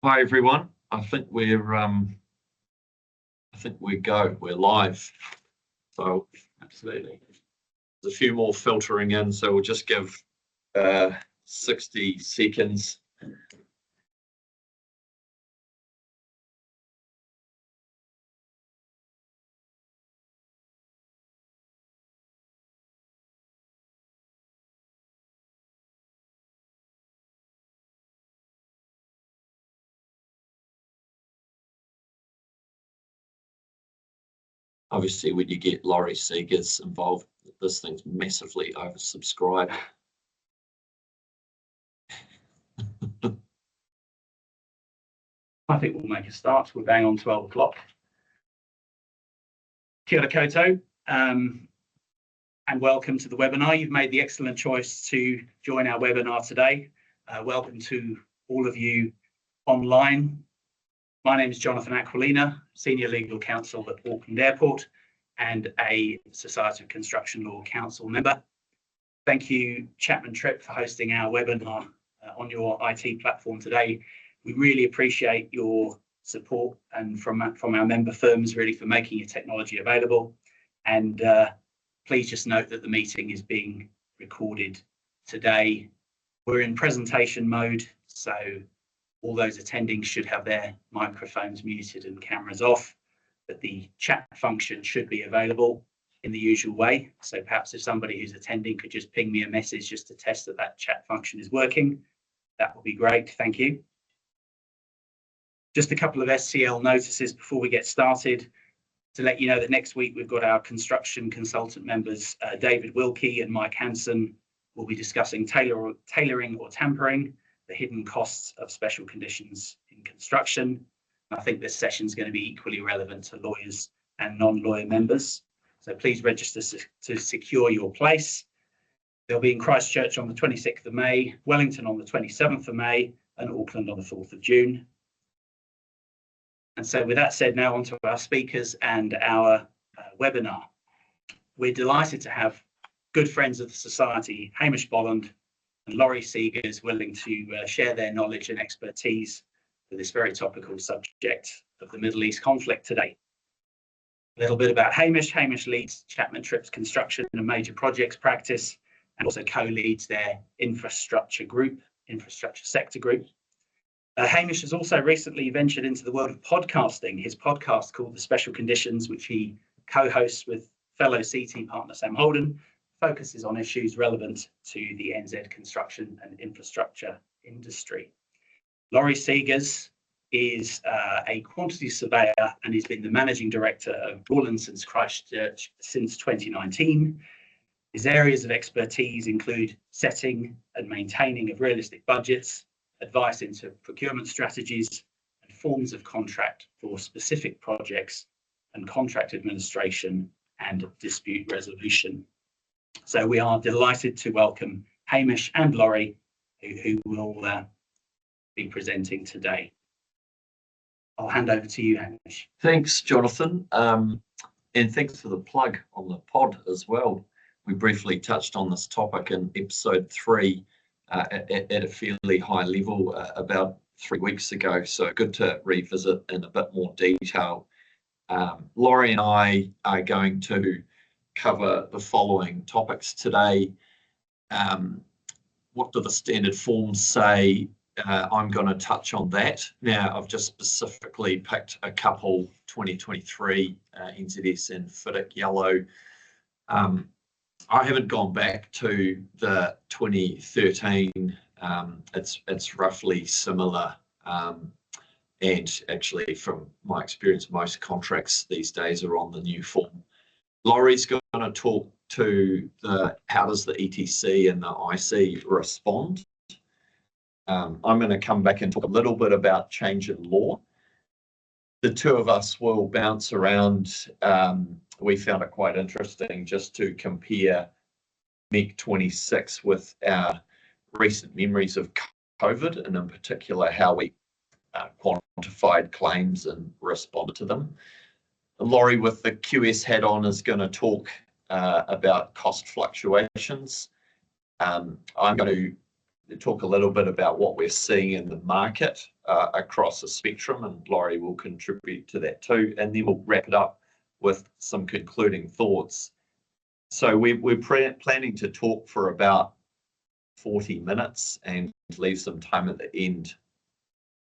Hi everyone. I think we're live. So absolutely. There's a few more filtering in, so we'll just give 60 seconds. Obviously, when you get Lawrie Saegers involved, this thing's massively oversubscribed. I think we'll make a start. We're bang on 12 o'clock. Kia ora koutou, and welcome to the webinar. You've made the excellent choice to join our webinar today. Welcome to all of you online. My name is Jonathan Aquilina, Senior Legal Counsel at Auckland Airport and a Society of Construction Law Council member. Thank you, Chapman Tripp, for hosting our webinar on your IT platform today. We really appreciate your support and from our member firms really for making your technology available. And please just note that the meeting is being recorded today. We're in presentation mode, so all those attending should have their microphones muted and cameras off, but the chat function should be available in the usual way. So perhaps if somebody who's attending could just ping me a message just to test that chat function is working, that would be great. Thank you. Just a couple of SCL notices before we get started to let you know that next week we've got our construction consultant members, David Wilkie and Mike Hansen, will be discussing tailoring or tampering, the hidden costs of special conditions in construction. I think this session is going to be equally relevant to lawyers and non-lawyer members. So please register to secure your place. They'll be in Christchurch on the 26th of May, Wellington on the 27th of May, and Auckland on the 4th of June. And so with that said, now on to our speakers and our webinar. We're delighted to have good friends of the Society, Hamish, Bolland and Lawrie Saegers, willing to share their knowledge and expertise for this very topical subject of the Middle East conflict today. A little bit about Hamish. Hamish leads Chapman Tripp's construction and major projects practice and also co-leads their infrastructure sector group. Hamish has also recently ventured into the world of podcasting. His podcast called The Special Conditions, which he co-hosts with fellow CT partner Sam Holden, focuses on issues relevant to the NZ construction and infrastructure industry. Lawrie Saegers is a quantity surveyor and he's been the managing director of Bolland since Christchurch since 2019. His areas of expertise include setting and maintaining of realistic budgets, advice into procurement strategies and forms of contract for specific projects, and contract administration and dispute resolution. So we are delighted to welcome Hamish and Lawrie, who will be presenting today. I'll hand over to you, Hamish. Thanks, Jonathan. And thanks for the plug on the pod as well. We briefly touched on this topic in episode 3 at a fairly high level about 3 weeks ago. So good to revisit in a bit more detail. Lawrie and I are going to cover the following topics today. What do the standard forms say? I'm going to touch on that. Now, I've just specifically picked a couple, 2023 NZS and FIDIC yellow. I haven't gone back to the 2013. It's roughly similar. And actually, from my experience, most contracts these days are on the new form. Laurie's going to talk to how does the ETC and the IC respond. I'm going to come back and talk a little bit about change in law. The two of us will bounce around. We found it quite interesting just to compare MEC-26 with our recent memories of COVID, and in particular how we quantified claims and responded to them. Lawrie, with the QS hat on, is going to talk about cost fluctuations. I'm going to talk a little bit about what we're seeing in the market across the spectrum, and Lawrie will contribute to that too, and then we'll wrap it up with some concluding thoughts. So we're planning to talk for about 40 minutes and leave some time at the end.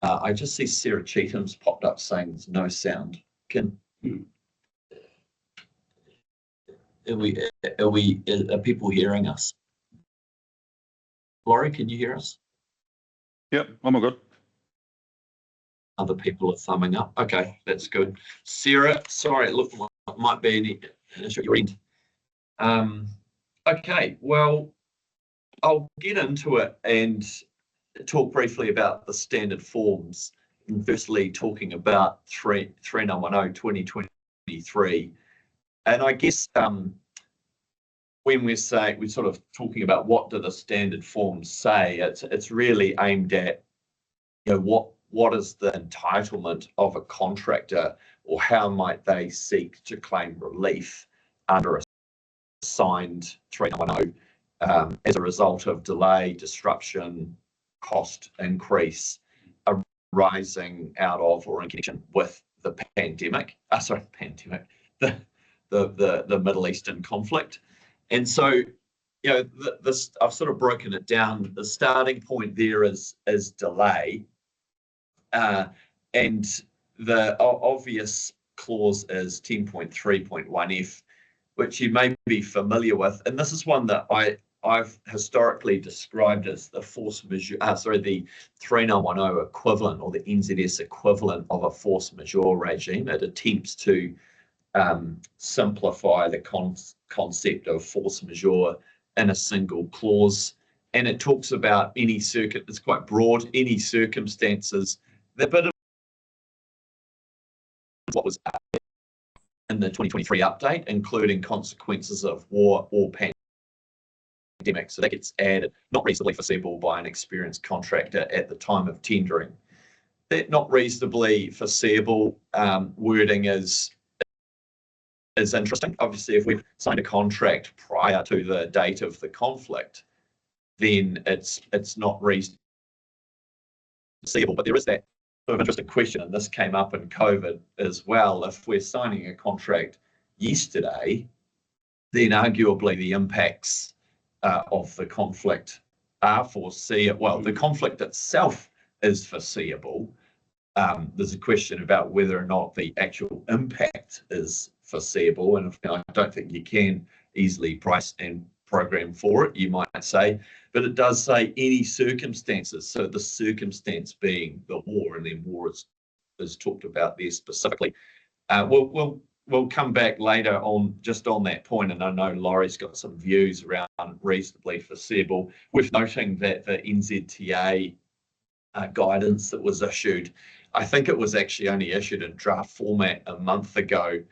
I just see Sarah Cheatham's popped up saying there's no sound. Are people hearing us? Lawrie, can you hear us? Yep, I'm all good. Other people are thumbing up. Okay, that's good. Sarah, sorry, it looked like it might be an issue at your end. Okay, well, I'll get into it and talk briefly about the standard forms. And firstly, talking about 3910 2023. And I guess when we're sort of talking about what do the standard forms say, it's really aimed at, what is the entitlement of a contractor, or how might they seek to claim relief under a signed 3910 as a result of delay, disruption, cost increase arising out of or in connection with the the Middle Eastern conflict. And so, this I've sort of broken it down. The starting point there is delay, and the obvious clause is 10.3.1F, which you may be familiar with. And this is one that I've historically described as the force majeure, the 3910 equivalent, or the NZS equivalent of a force majeure regime. It attempts to simplify the concept of force majeure in a single clause, and it talks about any it's quite broad, any circumstances. The bit of what was in the 2023 update, including consequences of war or pandemic, so that gets added, not reasonably foreseeable by an experienced contractor at the time of tendering. That not reasonably foreseeable wording is interesting. Obviously, if we've signed a contract prior to the date of the conflict, then it's not reasonably foreseeable. But there is that sort of interesting question, and this came up in COVID as well. If we're signing a contract yesterday, then arguably the impacts of the conflict are foreseeable. Well, the conflict itself is foreseeable. There's a question about whether or not the actual impact is foreseeable, and I don't think you can easily price and program for it, you might say, but it does say any circumstances. So the circumstance being the war, and then war is talked about there specifically. We'll come back later on just on that point, and I know Laurie's got some views around reasonably foreseeable, with noting that the NZTA guidance that was issued, I think it was actually only issued in draft format a month ago.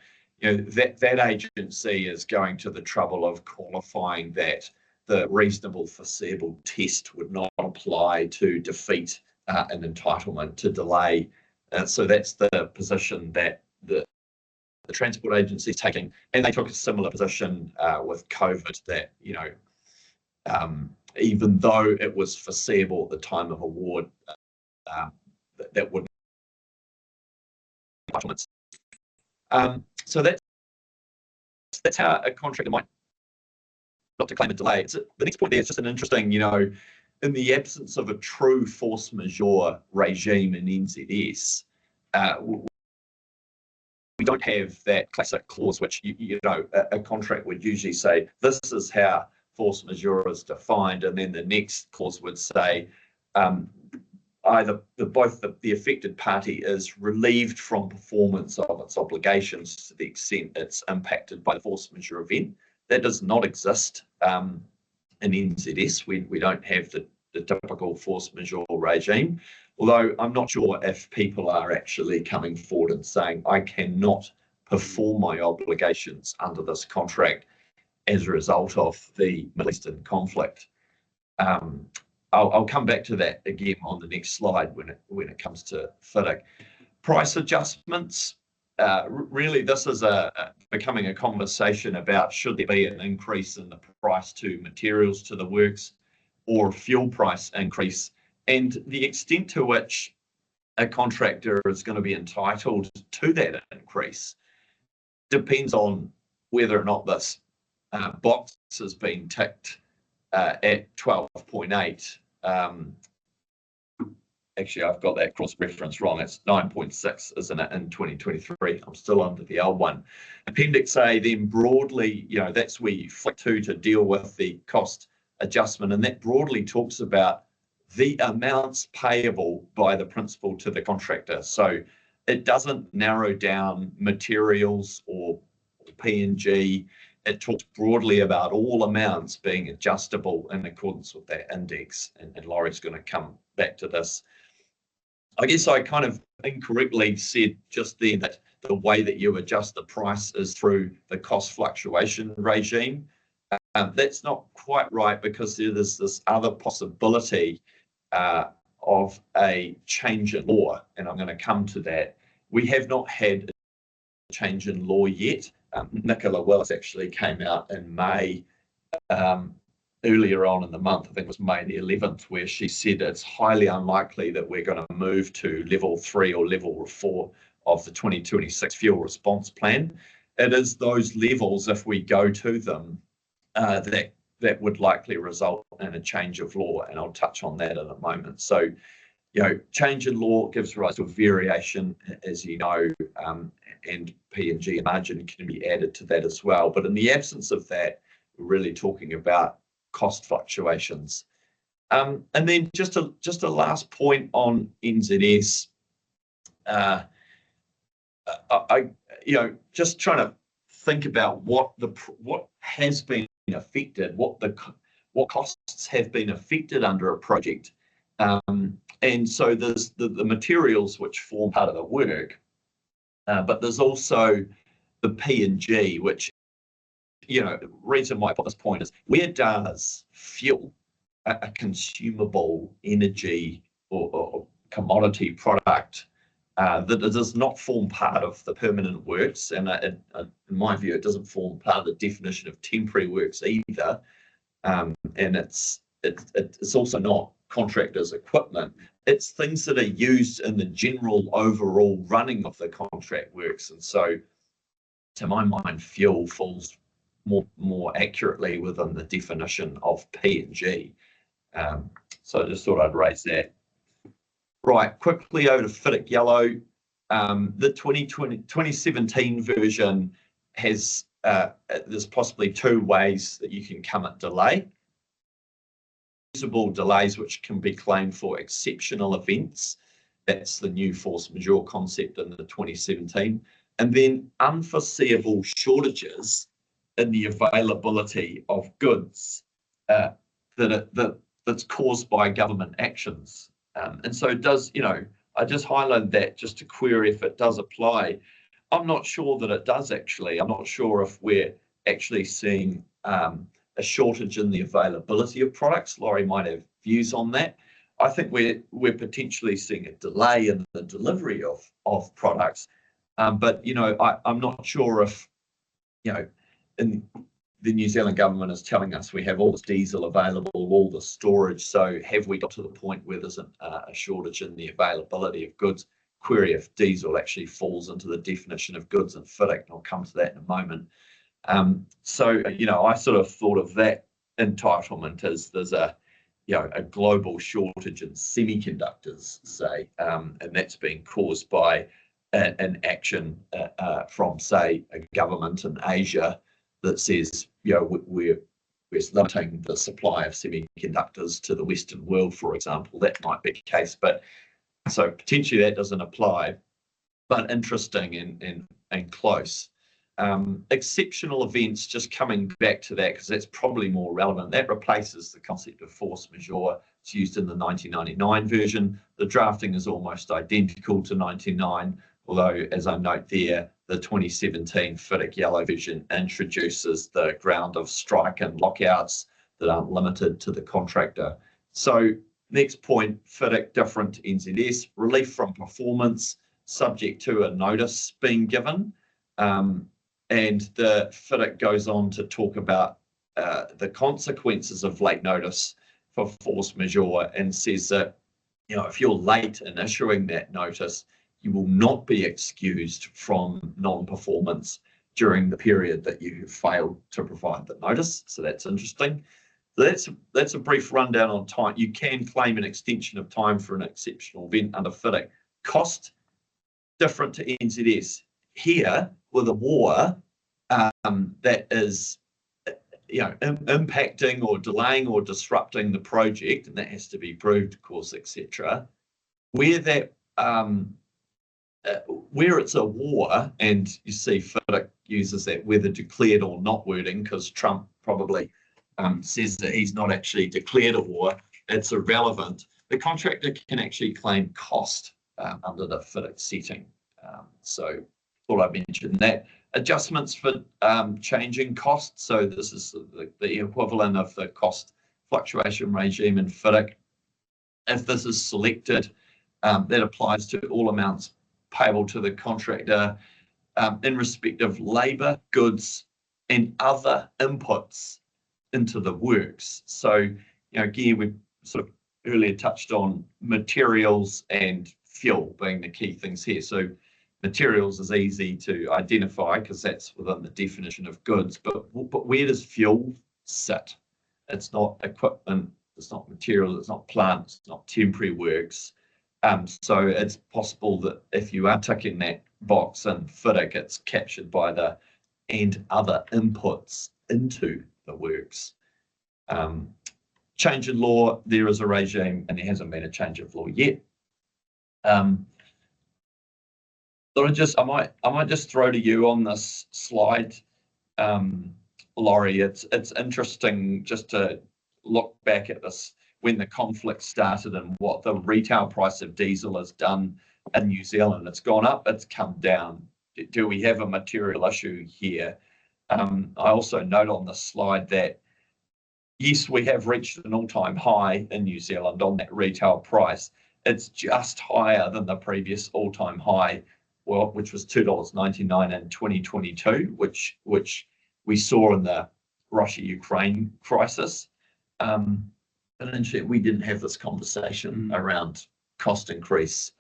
That agency is going to the trouble of qualifying that the reasonable foreseeable test would not apply to defeat an entitlement to delay. So that's the position that the Transport Agency is taking, and they took a similar position with COVID, that even though it was foreseeable at the time of award, that would entitlements. So that's how a contractor might not to claim a delay. The next point there is just an interesting, in the absence of a true force majeure regime in NZS, we don't have that classic clause which a contract would usually say this is how force majeure is defined, and then the next clause would say either the affected party is relieved from performance of its obligations to the extent it's impacted by the force majeure event. That does not exist in NZS. We don't have the typical force majeure regime, although I'm not sure if people are actually coming forward and saying, I cannot perform my obligations under this contract as a result of the Middle Eastern conflict. I'll come back to that again on the next slide when it comes to FIDIC. Price adjustments. Really, this is becoming a conversation about should there be an increase in the price to materials to the works. or fuel price increase. And the extent to which a contractor is going to be entitled to that increase depends on whether or not this box has been ticked at 12.8. Actually, I've got that cross-reference wrong. It's 9.6, isn't it, in 2023? I'm still under the old one. Appendix A, then broadly, that's where you flick to deal with the cost adjustment, and that broadly talks about the amounts payable by the principal to the contractor. So it doesn't narrow down materials or P&G. It talks broadly about all amounts being adjustable in accordance with that index, and Laurie's going to come back to this. I guess I kind of incorrectly said just then that the way that you adjust the price is through the cost fluctuation regime. That's not quite right, because there's this other possibility of a change in law, and I'm going to come to that. We have not had a change in law yet. Nicola Willis actually came out in May, earlier on in the month, I think it was May the 11th, where she said it's highly unlikely that we're going to move to level 3 or level 4 of the 2026 fuel response plan. It is those levels, if we go to them, that would likely result in a change of law, and I'll touch on that in a moment. So, change in law gives rise to a variation, as you know, and P&G margin can be added to that as well. But in the absence of that, we're really talking about cost fluctuations. And then just a last point on NZS. Just trying to think about what has been affected, what costs have been affected under a project. And so there's the materials which form part of the work, but there's also the P&G, which, the reason why I put this point is, where does fuel, a consumable energy or commodity product that does not form part of the permanent works, and in my view, it doesn't form part of the definition of temporary works either, and it's also not contractors' equipment. It's things that are used in the general overall running of the contract works, and so, to my mind, fuel falls more accurately within the definition of P&G. So I just thought I'd raise that. Right, quickly over to FIDIC Yellow. The 2017 version has, there's possibly two ways that you can come at delay. Usable delays which can be claimed for exceptional events. That's the new force majeure concept in the 2017. And then unforeseeable shortages in the availability of goods that's caused by government actions. And so it does, I just highlighted that just to query if it does apply. I'm not sure that it does actually. I'm not sure if we're actually seeing a shortage in the availability of products. Lawrie might have views on that. I think we're potentially seeing a delay in the delivery of products. But, I'm not sure if, in the New Zealand government is telling us we have all this diesel available, all the storage. So have we got to the point where there's a shortage in the availability of goods? Query if diesel actually falls into the definition of goods and FIDIC, and I'll come to that in a moment. So, I sort of thought of that entitlement as there's a global shortage in semiconductors, say, and that's being caused by an action from, say, a government in Asia that says, we're limiting the supply of semiconductors to the Western world, for example. That might be the case, but so potentially that doesn't apply, but interesting and close. Exceptional events, just coming back to that because that's probably more relevant. That replaces the concept of force majeure. It's used in the 1999 version. The drafting is almost identical to 99, although, as I note there, the 2017 FIDIC Yellow version introduces the ground of strike and lockouts that aren't limited to the contractor. So next point, FIDIC different to NZS, relief from performance subject to a notice being given. And the FIDIC goes on to talk about the consequences of late notice for force majeure and says that, if you're late in issuing that notice, you will not be excused from non-performance during the period that you have failed to provide the notice. So that's interesting. So that's a brief rundown on time. You can claim an extension of time for an exceptional event under FIDIC. Cost, different to NZS. Here, with a war that is impacting or delaying or disrupting the project, and that has to be proved, of course, etc. Where it's a war, and you see FIDIC uses that whether declared or not wording, because Trump probably says that he's not actually declared a war, it's irrelevant. The contractor can actually claim cost under the FIDIC setting. So thought I'd mention that. Adjustments for changing costs. So this is the equivalent of the cost fluctuation regime in FIDIC. If this is selected, that applies to all amounts payable to the contractor in respect of labour, goods, and other inputs into the works. So, again, we sort of earlier touched on materials and fuel being the key things here. So materials is easy to identify because that's within the definition of goods, but where does fuel sit? It's not equipment, it's not materials, it's not plants, it's not temporary works. So it's possible that if you are ticking that box in FIDIC, it's captured by the and other inputs into the works. Change in law, there is a regime and there hasn't been a change of law yet. I might just throw to you on this slide, Lawrie. It's interesting just to look back at this when the conflict started and what the retail price of diesel has done in New Zealand. It's gone up, it's come down. Do we have a material issue here? I also note on the slide that yes, we have reached an all-time high in New Zealand on that retail price. It's just higher than the previous all-time high, which was $2.99 in 2022, which we saw in the Russia-Ukraine crisis. But actually, we didn't have this conversation around cost increase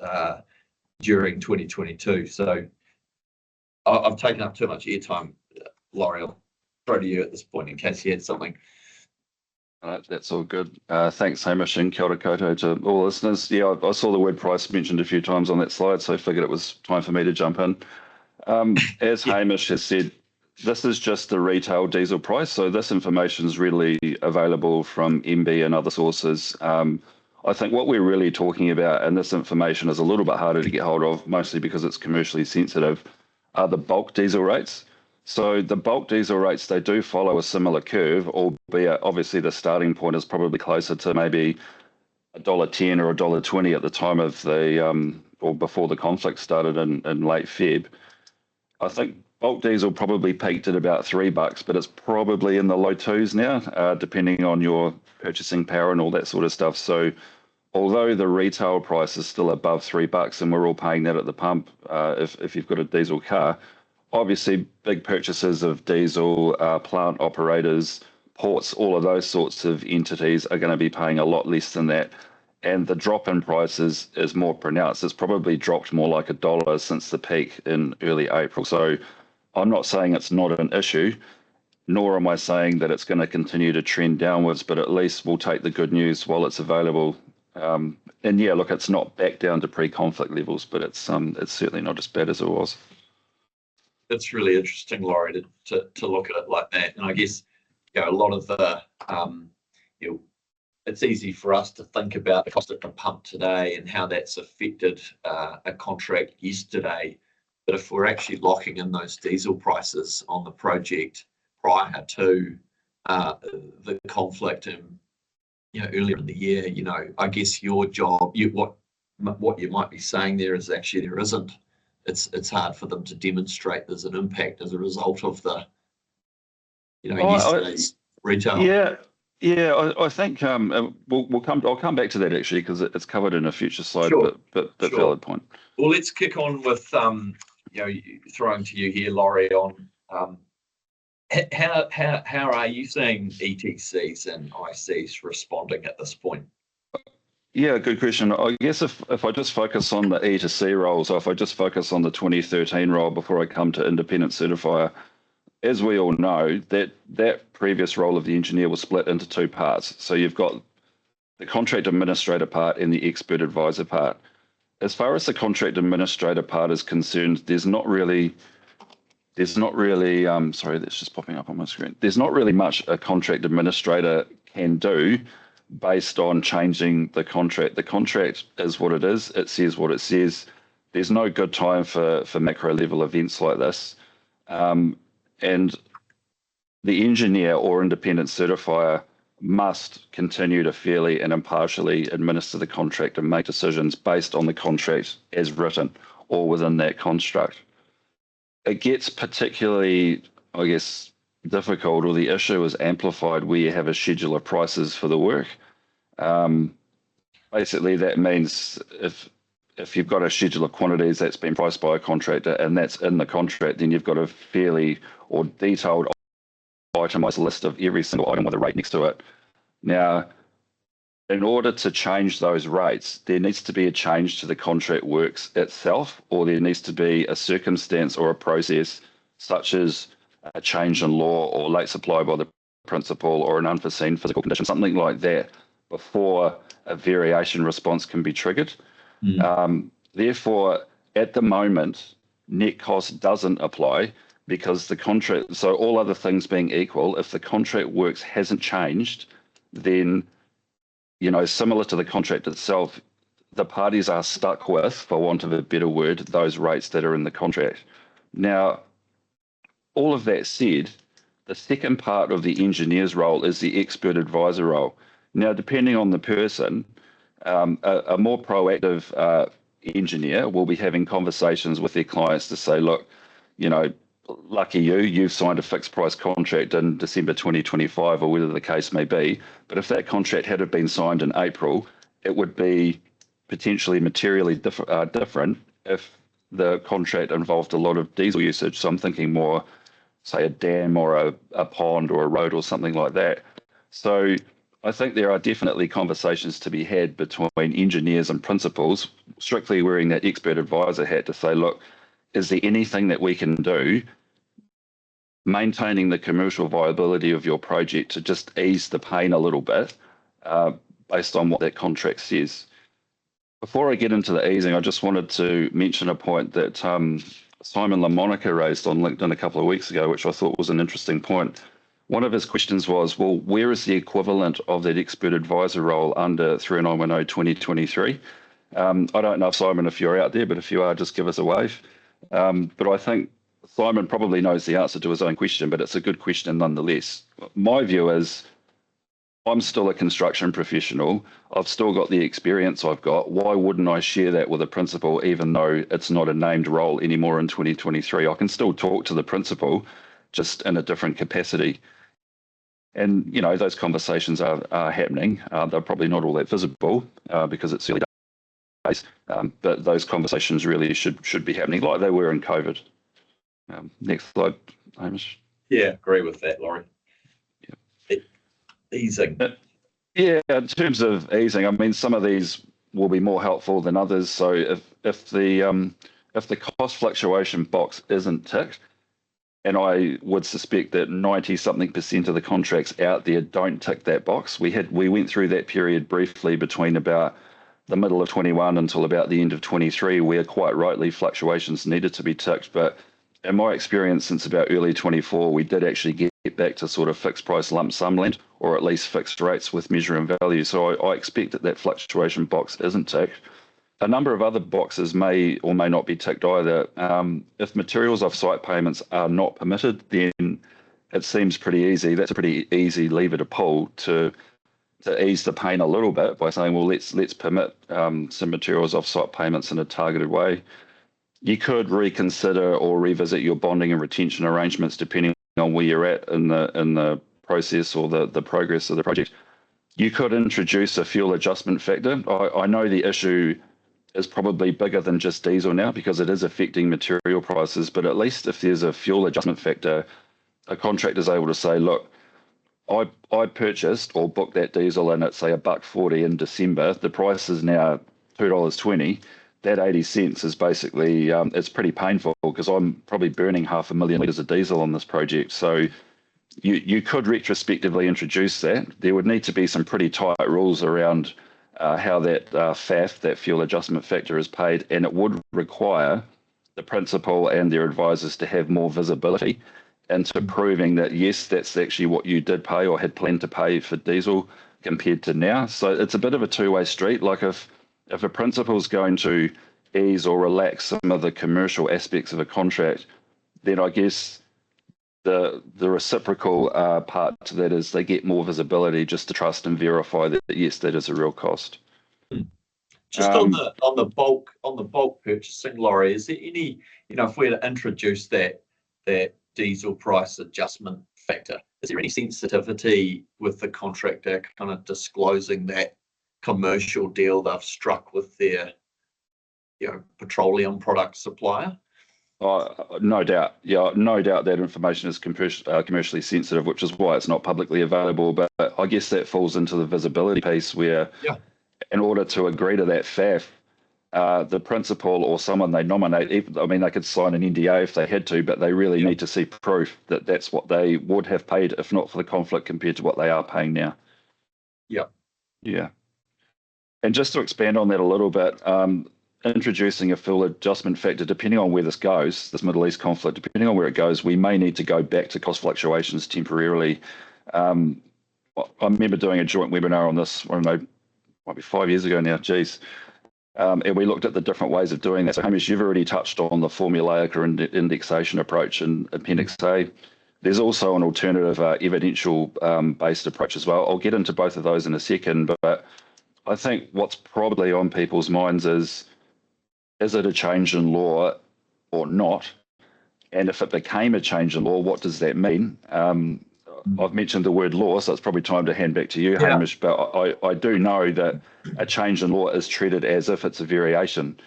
during 2022. So I've taken up too much airtime, Lawrie. I'll throw to you at this point in case you had something. That's all good. Thanks, Hamish, and kia ora koutou to all listeners. Yeah, I saw the word price mentioned a few times on that slide, so I figured it was time for me to jump in. As Hamish has said, this is just the retail diesel price, so this information is readily available from MB and other sources. I think what we're really talking about, and this information is a little bit harder to get hold of, mostly because it's commercially sensitive, are the bulk diesel rates. So the bulk diesel rates, they do follow a similar curve, albeit obviously the starting point is probably closer to maybe $1.10 or $1.20 at the time of the, or before the conflict started in late Feb. I think bulk diesel probably peaked at about $3, but it's probably in the low twos now, depending on your purchasing power and all that sort of stuff. So although the retail price is still above $3 and we're all paying that at the pump if you've got a diesel car, obviously big purchases of diesel, plant operators, ports, all of those sorts of entities are going to be paying a lot less than that. And the drop in prices is more pronounced. It's probably dropped more like $1 since the peak in early April. So I'm not saying it's not an issue, nor am I saying that it's going to continue to trend downwards, but at least we'll take the good news while it's available. And yeah, look, it's not back down to pre-conflict levels, but it's certainly not as bad as it was. It's really interesting, Lawrie, to look at it like that. And I guess, a lot of the, it's easy for us to think about the cost at the pump today and how that's affected a contract yesterday. But if we're actually locking in those diesel prices on the project prior to the conflict and earlier in the year, I guess your job, what you might be saying there is actually there isn't. It's hard for them to demonstrate there's an impact as a result of the yesterday's retail. I think I'll come back to that actually because it's covered in a future slide. Sure. But Sure. Valid point. Well, let's kick on with throwing to you here, Lawrie, on How are you seeing ETCs and ICs responding at this point? Yeah, good question. I guess if I just focus on the E to C role, so if I just focus on the 2013 role before I come to independent certifier, as we all know, that previous role of the engineer was split into two parts. So you've got the contract administrator part and the expert advisor part. As far as the contract administrator part is concerned, there's not really, sorry, that's just popping up on my screen. There's not really much a contract administrator can do based on changing the contract. The contract is what it is. It says what it says. There's no good time for macro level events like this. And the engineer or independent certifier must continue to fairly and impartially administer the contract and make decisions based on the contract as written or within that construct. It gets particularly, I guess, difficult, or the issue is amplified where you have a schedule of prices for the work. Basically, that means if you've got a schedule of quantities that's been priced by a contractor and that's in the contract, then you've got a fairly or detailed itemized list of every single item with a rate next to it. Now, in order to change those rates, there needs to be a change to the contract works itself, or there needs to be a circumstance or a process such as a change in law or late supply by the principal or an unforeseen physical condition, something like that, before a variation response can be triggered. Therefore, at the moment, net cost doesn't apply because the contract, so all other things being equal, if the contract works hasn't changed, then, you know, similar to the contract itself, the parties are stuck with, for want of a better word, those rates that are in the contract. Now, all of that said, the second part of the engineer's role is the expert advisor role. Now, depending on the person, a more proactive engineer will be having conversations with their clients to say, look, you know, lucky you've signed a fixed price contract in December 2025 or whatever the case may be. But if that contract had been signed in April, it would be potentially materially different if the contract involved a lot of diesel usage. So I'm thinking more, say, a dam or a pond or a road or something like that. So I think there are definitely conversations to be had between engineers and principals, strictly wearing that expert advisor hat to say, look, is there anything that we can do maintaining the commercial viability of your project to just ease the pain a little bit based on what that contract says? Before I get into the easing, I just wanted to mention a point that Simon LaMonica raised on LinkedIn a couple of weeks ago, which I thought was an interesting point. One of his questions was, well, where is the equivalent of that expert advisor role under 3910/2023? I don't know, Simon, if you're out there, but if you are, just give us a wave. But I think Simon probably knows the answer to his own question, but it's a good question nonetheless. My view is I'm still a construction professional. I've still got the experience I've got. Why wouldn't I share that with a principal, even though it's not a named role anymore in 2023? I can still talk to the principal, just in a different capacity. And, you know, those conversations are happening. They're probably not all that visible because it's early days, but those conversations really should be happening like they were in COVID. Next slide, Hamish. Yeah, agree with that, Lawrie. Yeah. Easing. Yeah, in terms of easing, I mean, some of these will be more helpful than others. So if the cost fluctuation box isn't ticked, and I would suspect that 90-something% of the contracts out there don't tick that box. We went through that period briefly between about the middle of 21 until about the end of 23, where quite rightly fluctuations needed to be ticked. But in my experience, since about early 24, we did actually get back to sort of fixed price lump sum land, or at least fixed rates with measure and value. So I expect that fluctuation box isn't ticked. A number of other boxes may or may not be ticked either. If materials off-site payments are not permitted, then it seems pretty easy. That's a pretty easy lever to pull to ease the pain a little bit by saying, well, let's permit some materials off-site payments in a targeted way. You could reconsider or revisit your bonding and retention arrangements depending on where you're at in the process or the progress of the project. You could introduce a fuel adjustment factor. I know the issue is probably bigger than just diesel now because it is affecting material prices, but at least if there's a fuel adjustment factor, a contractor is able to say, look, I purchased or booked that diesel in at, say, $1.40 in December. The price is now $2.20. That 80 cents is basically, it's pretty painful because I'm probably burning 500,000 litres of diesel on this project. So you could retrospectively introduce that. There would need to be some pretty tight rules around how that FAF, that fuel adjustment factor, is paid, and it would require the principal and their advisors to have more visibility into proving that, yes, that's actually what you did pay or had planned to pay for diesel compared to now. So it's a bit of a two-way street. Like if a principal's going to ease or relax some of the commercial aspects of a contract, then I guess the reciprocal part to that is they get more visibility just to trust and verify that, yes, that is a real cost. Just on the bulk purchasing, Lawrie, is there any, if we're to introduce that diesel price adjustment factor, is there any sensitivity with the contractor kind of disclosing that commercial deal they've struck with their petroleum product supplier? No doubt. Yeah, no doubt that information is commercially sensitive, which is why it's not publicly available. But I guess that falls into the visibility piece where, in order to agree to that FAF, the principal or someone they nominate, they could sign an NDA if they had to, but they really need to see proof that that's what they would have paid if not for the conflict compared to what they are paying now. Yeah. And just to expand on that a little bit, introducing a fuel adjustment factor, depending on where this goes, this Middle East conflict, depending on where it goes, we may need to go back to cost fluctuations temporarily. I remember doing a joint webinar on this, I don't know, might be 5 years ago now, geez. And we looked at the different ways of doing that. So Hamish, you've already touched on the formulaic or indexation approach in Appendix A. There's also an alternative evidential based approach as well. I'll get into both of those in a second, but I think what's probably on people's minds is it a change in law or not? And if it became a change in law, what does that mean? I've mentioned the word law, so it's probably time to hand back to you, Hamish, but I do know that a change in law is treated as if it's a variation.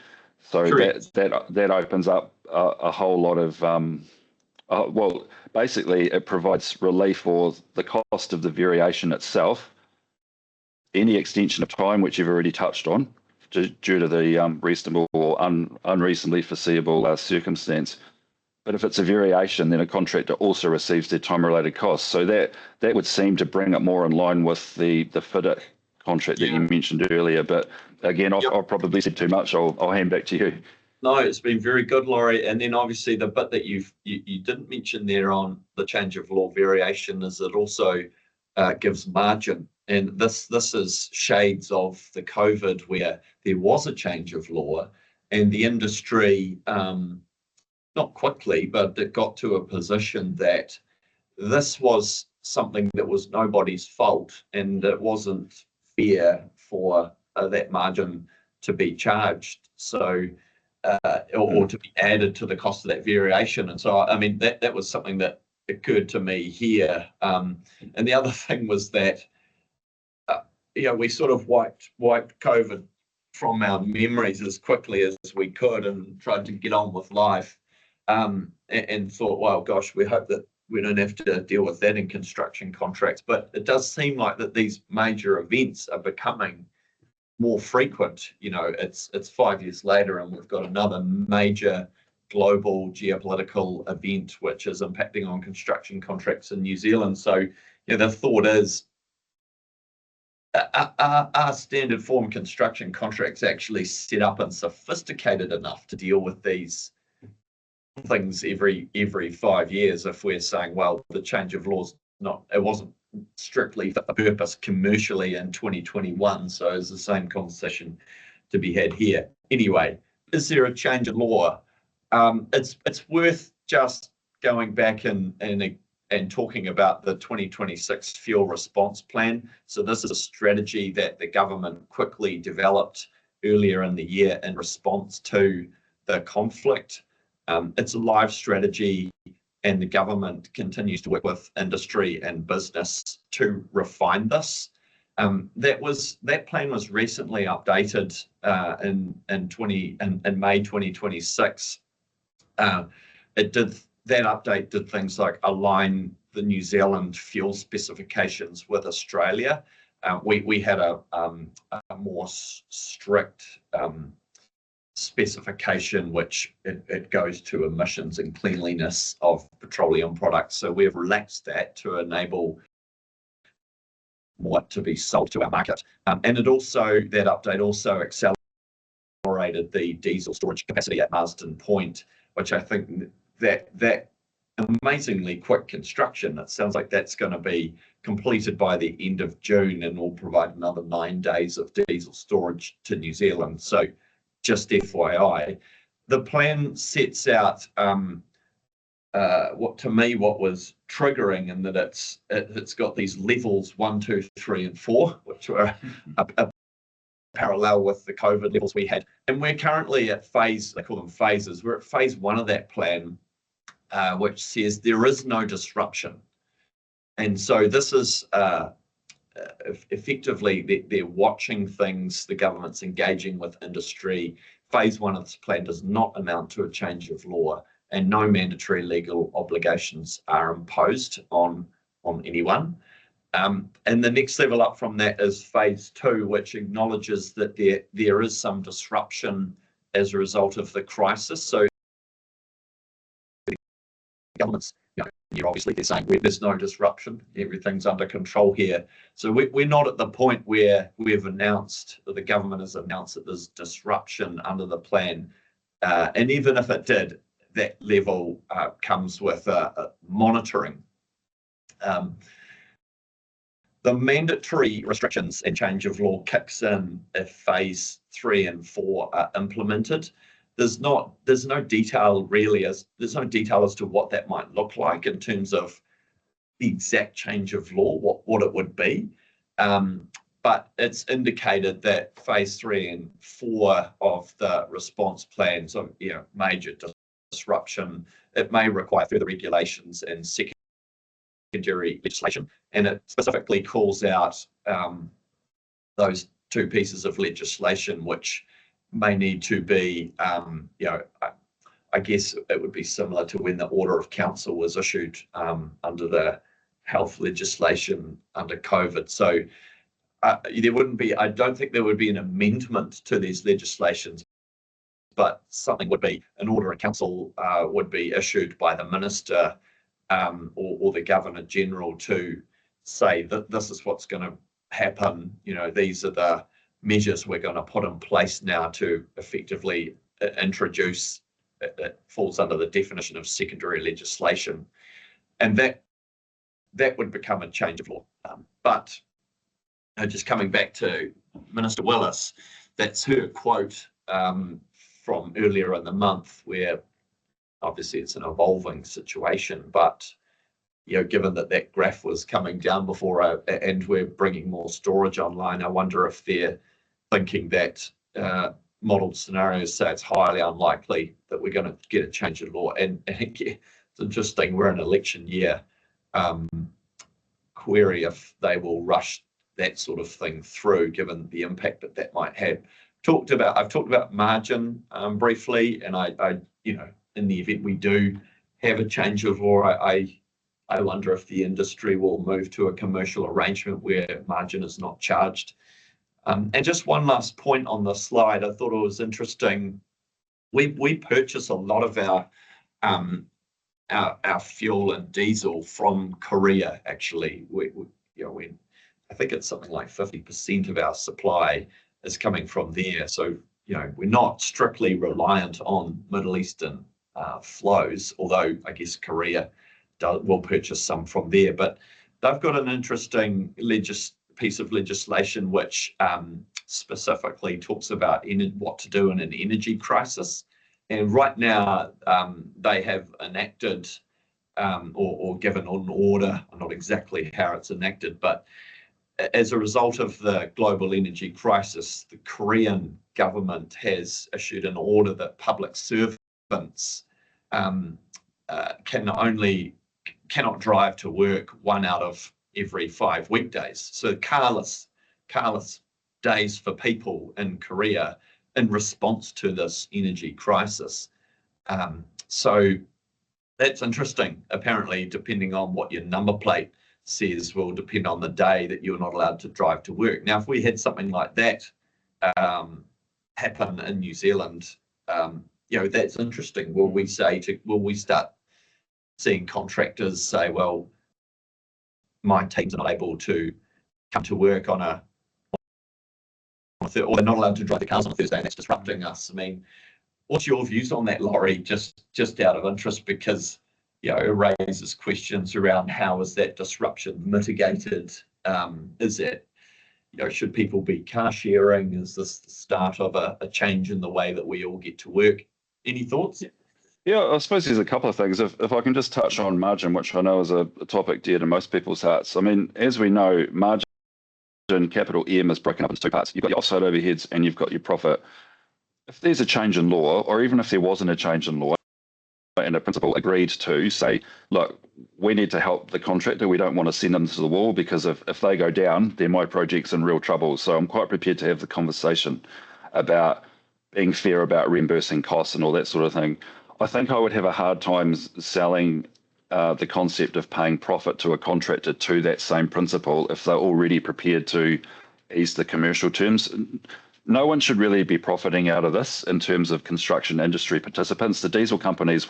So that opens up a whole lot of, basically it provides relief for the cost of the variation itself, any extension of time, which you've already touched on, due to the reasonable or unreasonably foreseeable circumstance. But if it's a variation, then a contractor also receives their time-related costs. So that would seem to bring it more in line with the FIDIC contract that you mentioned earlier. But again, I've probably said too much. I'll hand back to you. No, it's been very good, Lawrie. And then obviously the bit that you didn't mention there on the change of law variation is it also gives margin. And this is shades of the COVID where there was a change of law and the industry, not quickly, but it got to a position that this was something that was nobody's fault and it wasn't fair for that margin to be charged. So, or to be added to the cost of that variation. And so, I mean, that was something that occurred to me here. And the other thing was that, we sort of wiped COVID from our memories as quickly as we could and tried to get on with life, and thought, well, gosh, we hope that we don't have to deal with that in construction contracts. But it does seem like that these major events are becoming more frequent. It's 5 years later and we've got another major global geopolitical event which is impacting on construction contracts in New Zealand. So the thought is, are standard form construction contracts actually set up and sophisticated enough to deal with these things every 5 years? If we're saying, well, the change of laws, it wasn't strictly for the purpose commercially in 2021, so it's the same conversation to be had here. Anyway, is there a change in law? It's worth just going back and talking about the 2026 fuel response plan. So this is a strategy that the government quickly developed earlier in the year in response to the conflict. It's a live strategy and the government continues to work with industry and business to refine this. That plan was recently updated in May 2026. It did that update did things like align the New Zealand fuel specifications with Australia. We had a more strict specification, which it goes to emissions and cleanliness of petroleum products. So we've relaxed that to enable more to be sold to our market. And it also, that update also accelerated the diesel storage capacity at Marsden Point, which I think that amazingly quick construction, it sounds like that's going to be completed by the end of June and will provide another 9 days of diesel storage to New Zealand. So just FYI, the plan sets out what was triggering, in that it's got these levels 1, 2, 3, and 4, which were a parallel with the COVID levels we had. And we're currently at phase, they call them phases. We're at phase 1 of that plan, which says there is no disruption. And so this is effectively, they're watching things, the government's engaging with industry. Phase 1 of this plan does not amount to a change of law, and no mandatory legal obligations are imposed on anyone. And the next level up from that is phase 2, which acknowledges that there is some disruption as a result of the crisis. So governments, obviously they're saying there's no disruption, everything's under control here. So we're not at the point where we've announced, or the government has announced, that there's disruption under the plan. And even if it did, that level comes with monitoring. The mandatory restrictions and change of law kicks in if phase 3 and 4 are implemented. There's no detail really, there's no detail as to what that might look like in terms of the exact change of law, what it would be. But it's indicated that phase 3 and 4 of the response plan, so major disruption, it may require further regulations and secondary legislation, and it specifically calls out those 2 pieces of legislation which may need to be, I guess it would be similar to when the Order of Council was issued under the health legislation under COVID. So there wouldn't be, I don't think there would be an amendment to these legislations, but something would be, an Order of Council would be issued by the Minister or the Governor General to say that this is what's going to happen. These are the measures we're going to put in place now to effectively introduce, it falls under the definition of secondary legislation, and that would become a change of law. But just coming back to Minister Willis, that's her quote from earlier in the month, where obviously it's an evolving situation, but given that graph was coming down before and we're bringing more storage online, I wonder if they're thinking that modelled scenarios say it's highly unlikely that we're going to get a change of law. And it's interesting, we're in election year. Query if they will rush that sort of thing through, given the impact that might have. I've talked about margin briefly, and I in the event we do have a change of law, I wonder if the industry will move to a commercial arrangement where margin is not charged. And just one last point on the slide, I thought it was interesting. We purchase a lot of our fuel and diesel from Korea. Actually, I think it's something like 50% of our supply is coming from there. So we're not strictly reliant on Middle Eastern flows, although I guess Korea will purchase some from there. But they've got an interesting piece of legislation which specifically talks about what to do in an energy crisis. And right now they have enacted or given an order, not exactly how it's enacted, but as a result of the global energy crisis, the Korean government has issued an order that public servants cannot drive to work 1 out of every 5 weekdays. So carless days for people in Korea in response to this energy crisis. So That's interesting. Apparently, depending on what your number plate says, will depend on the day that you're not allowed to drive to work. Now, if we had something like that happen in New Zealand, that's interesting. Will we start seeing contractors say, well, my team's not able to come to work or they're not allowed to drive the cars on a Thursday, and that's disrupting us? I mean, what's your views on that, Lawrie? Just out of interest, because it raises questions around how is that disruption mitigated? Is it, should people be car sharing? Is this the start of a change in the way that we all get to work? Any thoughts? Yeah, I suppose there's a couple of things. If I can just touch on margin, which I know is a topic dear to most people's hearts. I mean, as we know, margin, capital M, is broken up into two parts. You've got your offsite overheads and you've got your profit. If there's a change in law, or even if there wasn't a change in law, and a principal agreed to say, look, we need to help the contractor, we don't want to send them to the wall, because if they go down, then my project's in real trouble. So I'm quite prepared to have the conversation about being fair about reimbursing costs and all that sort of thing. I think I would have a hard time selling the concept of paying profit to a contractor to that same principle if they're already prepared to ease the commercial terms. No one should really be profiting out of this in terms of construction industry participants. The diesel companies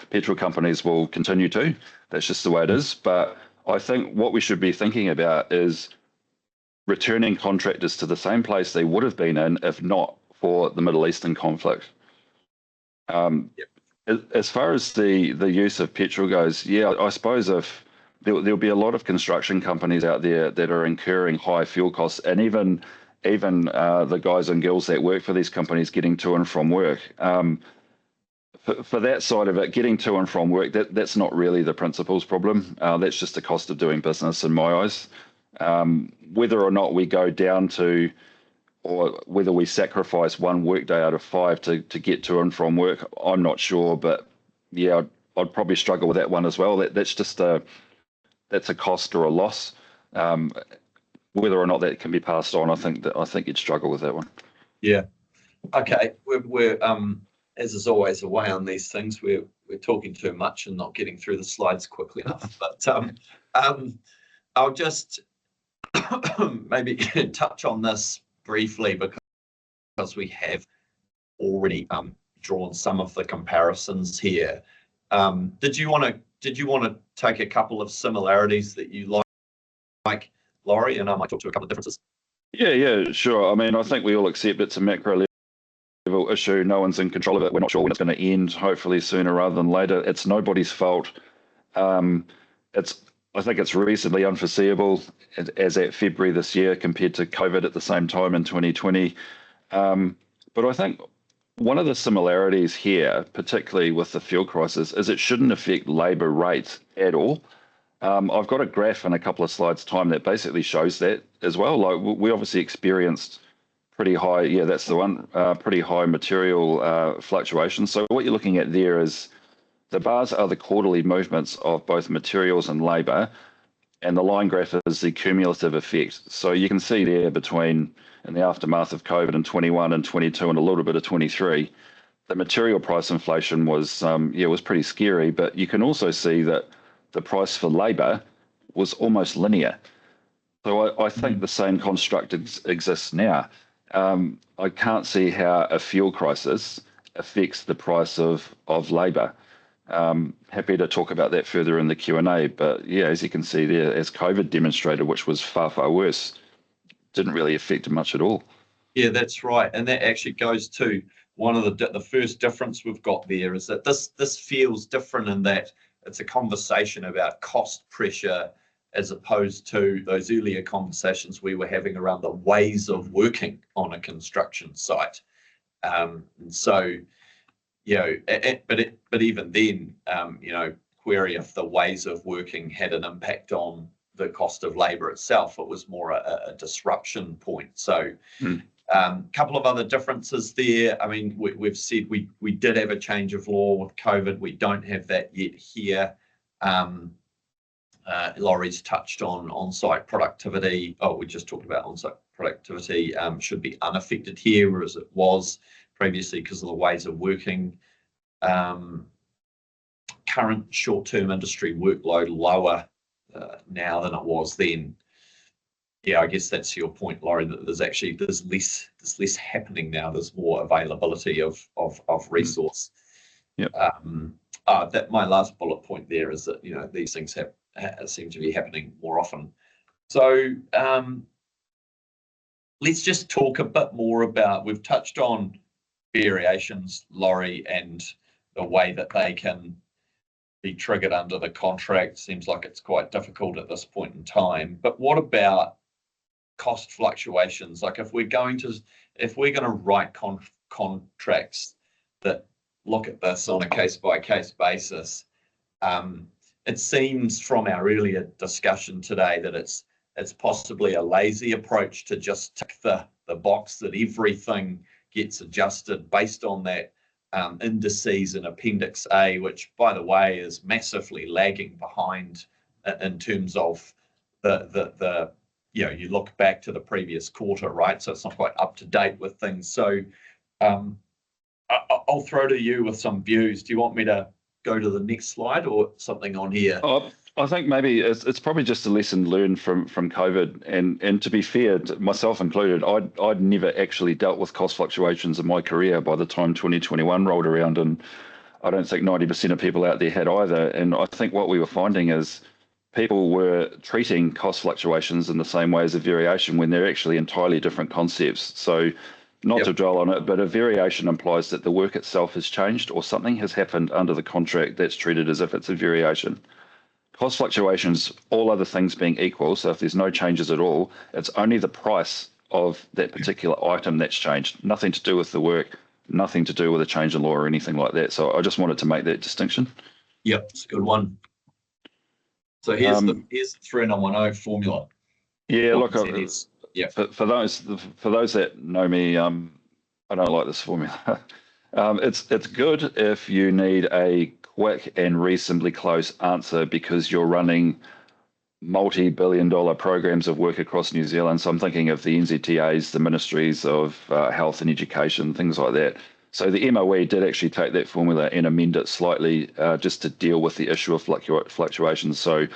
petrol companies will continue to. That's just the way it is. But I think what we should be thinking about is returning contractors to the same place they would have been in if not for the Middle Eastern conflict. As far as the use of petrol goes, yeah, I suppose if there'll be a lot of construction companies out there that are incurring high fuel costs, and even the guys and girls that work for these companies getting to and from work. For that side of it, getting to and from work, that's not really the principal's problem. That's just the cost of doing business in my eyes. Whether or not we go down to, or whether we sacrifice one workday out of 5 to get to and from work, I'm not sure. But yeah, I'd probably struggle with that one as well. That's a cost or a loss. Whether or not that can be passed on, I think you'd struggle with that one. Yeah. Okay. We're as is always a way on these things, we're talking too much and not getting through the slides quickly enough. But I'll just maybe touch on this briefly, because we have already drawn some of the comparisons here. Did you want to take a couple of similarities that you like, Lawrie, and I might talk to a couple of differences? Yeah, sure. I mean, I think we all accept it's a macro level issue. No one's in control of it. We're not sure when it's going to end, hopefully sooner rather than later. It's nobody's fault. I think it's reasonably unforeseeable as at February this year compared to COVID at the same time in 2020. But I think one of the similarities here, particularly with the fuel crisis, is it shouldn't affect labour rates at all. I've got a graph in a couple of slides' time that basically shows that as well. Like, we obviously experienced pretty high, yeah, that's the one, pretty high material fluctuations. So what you're looking at there is the bars are the quarterly movements of both materials and labour, and the line graph is the cumulative effect. So you can see there in the aftermath of COVID in 21 and 22 and a little bit of 23, the material price inflation was pretty scary, but you can also see that the price for labour was almost linear. So I think the same construct exists now. I can't see how a fuel crisis affects the price of labour. Happy to talk about that further in the Q&A, but yeah, as you can see there, as COVID demonstrated, which was far, far worse, didn't really affect much at all. Yeah, that's right. And that actually goes to one of the first difference we've got there, is that this feels different in that it's a conversation about cost pressure as opposed to those earlier conversations we were having around the ways of working on a construction site. And so, but even then, query if the ways of working had an impact on the cost of labour itself. It was more a disruption point. So couple of other differences there. I mean, we've said we did have a change of law with COVID. We don't have that yet here. Laurie's touched on on-site productivity. We just talked about on-site productivity should be unaffected here, whereas it was previously because of the ways of working. current short-term industry workload lower now than it was then. Yeah, I guess that's your point, Lawrie, that there's less happening now. There's more availability of resource. Yep. That my last bullet point there is that these things seem to be happening more often. So let's just talk a bit more about. We've touched on variations, Lawrie, and the way that they can be triggered under the contract. Seems like it's quite difficult at this point in time. But what about cost fluctuations? Like if we're going to write contracts that look at this on a case-by-case basis, it seems from our earlier discussion today that it's possibly a lazy approach to just tick the box that everything gets adjusted based on that indices in Appendix A, which, by the way, is massively lagging behind in terms of the you look back to the previous quarter, right? So it's not quite up to date with things. So I'll throw to you with some views. Do you want me to go to the next slide or something on here? I think maybe it's probably just a lesson learned from COVID, and to be fair, myself included, I'd never actually dealt with cost fluctuations in my career by the time 2021 rolled around, and I don't think 90% of people out there had either. And I think what we were finding is people were treating cost fluctuations in the same way as a variation when they're actually entirely different concepts. So not to dwell on it, but a variation implies that the work itself has changed or something has happened under the contract that's treated as if it's a variation. Cost fluctuations, all other things being equal, so if there's no changes at all, it's only the price of that particular item that's changed. Nothing to do with the work, nothing to do with a change in law or anything like that. So I just wanted to make that distinction. Yep, it's a good one. So here's the 3910 formula. Yeah, look, for those that know me, I don't like this formula. It's good if you need a quick and reasonably close answer because you're running multi-billion-dollar programs of work across New Zealand. So I'm thinking of the NZTAs, the ministries of health and education, things like that. So the MOE did actually take that formula and amend it slightly just to deal with the issue of fluctuations. So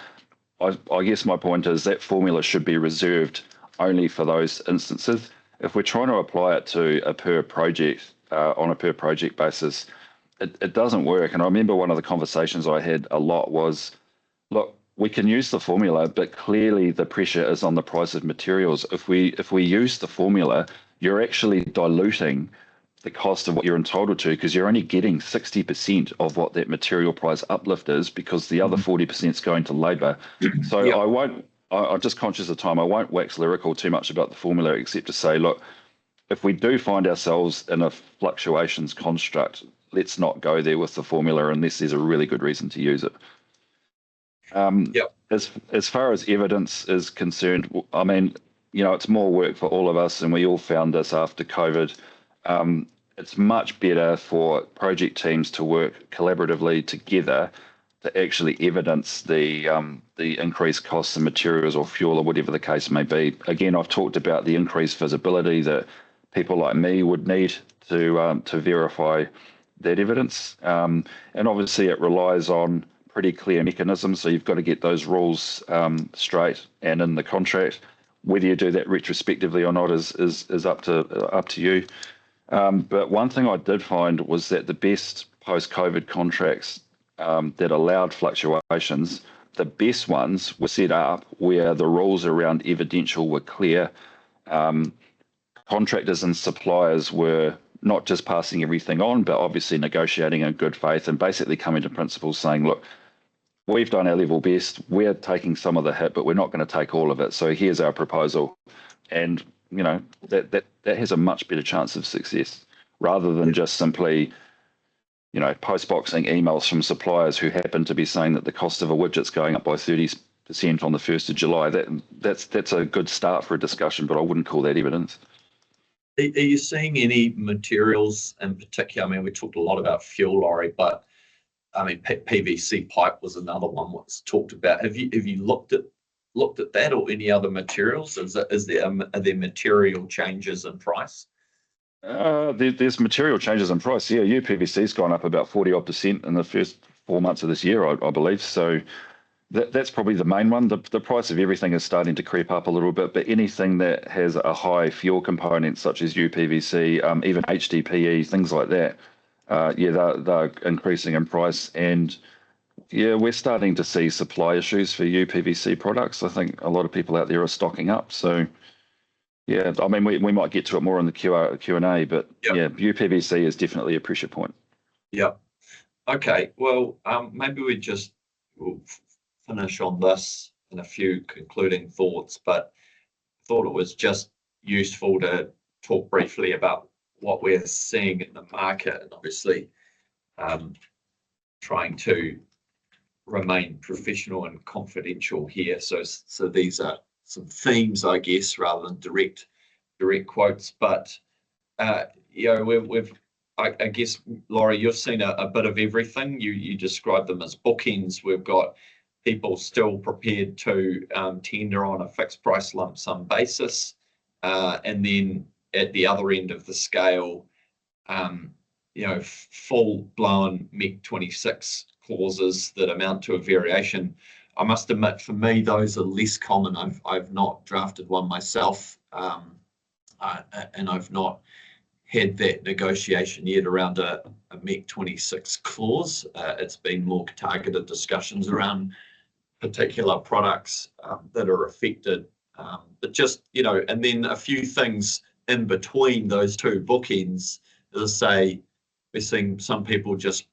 I guess my point is that formula should be reserved only for those instances. If we're trying to apply it to a per project on a per project basis, it doesn't work. And I remember one of the conversations I had a lot was, look, we can use the formula, but clearly the pressure is on the price of materials. If we use the formula, you're actually diluting the cost of what you're entitled to because you're only getting 60% of what that material price uplift is because the other 40% is going to labour. So I'm just conscious of time. I won't wax lyrical too much about the formula except to say, look, if we do find ourselves in a fluctuations construct, let's not go there with the formula unless there's a really good reason to use it. As far as evidence is concerned, I mean, it's more work for all of us, and we all found this after COVID. It's much better for project teams to work collaboratively together to actually evidence the increased costs of materials or fuel or whatever the case may be. Again, I've talked about the increased visibility that people like me would need to verify that evidence. And obviously it relies on pretty clear mechanisms. So you've got to get those rules straight and in the contract. Whether you do that retrospectively or not is up to you. But one thing I did find was that the best post-COVID contracts that allowed fluctuations, the best ones were set up where the rules around evidential were clear. Contractors and suppliers were not just passing everything on, but obviously negotiating in good faith and basically coming to principles saying, look, we've done our level best, we're taking some of the hit, but we're not going to take all of it. So here's our proposal. And, that has a much better chance of success rather than just simply, post-boxing emails from suppliers who happen to be saying that the cost of a widget's going up by 30% on the 1st of July. That's a good start for a discussion, but I wouldn't call that evidence. Are you seeing any materials in particular? I mean, we talked a lot about fuel, Lawrie, but I mean, PVC pipe was another one that's talked about. Have you looked at that or any other materials? Are there material changes in price? There's material changes in price. Yeah, UPVC's gone up about 40% in the first 4 months of this year, I believe. So that's probably the main one. The price of everything is starting to creep up a little bit, but anything that has a high fuel component, such as UPVC, even HDPE, things like that, they're increasing in price. And yeah, we're starting to see supply issues for UPVC products. I think a lot of people out there are stocking up. So yeah, I mean, we might get to it more in the Q&A, but yeah, UPVC is definitely a pressure point. Yeah. Okay. Well, maybe we'll finish on this and a few concluding thoughts, but thought it was just useful to talk briefly about what we're seeing in the market, and obviously trying to remain professional and confidential here. So these are some themes, I guess, rather than direct quotes. But I guess, Lawrie, you've seen a bit of everything. You described them as bookends. We've got people still prepared to tender on a fixed price lump sum basis, and then at the other end of the scale, full-blown MEC-26 clauses that amount to a variation. I must admit, for me, those are less common. I've not drafted one myself, and I've not had that negotiation yet around a MEC-26 clause. It's been more targeted discussions around particular products that are affected, but just, and then a few things in between those two bookends. As I say, we're seeing some people just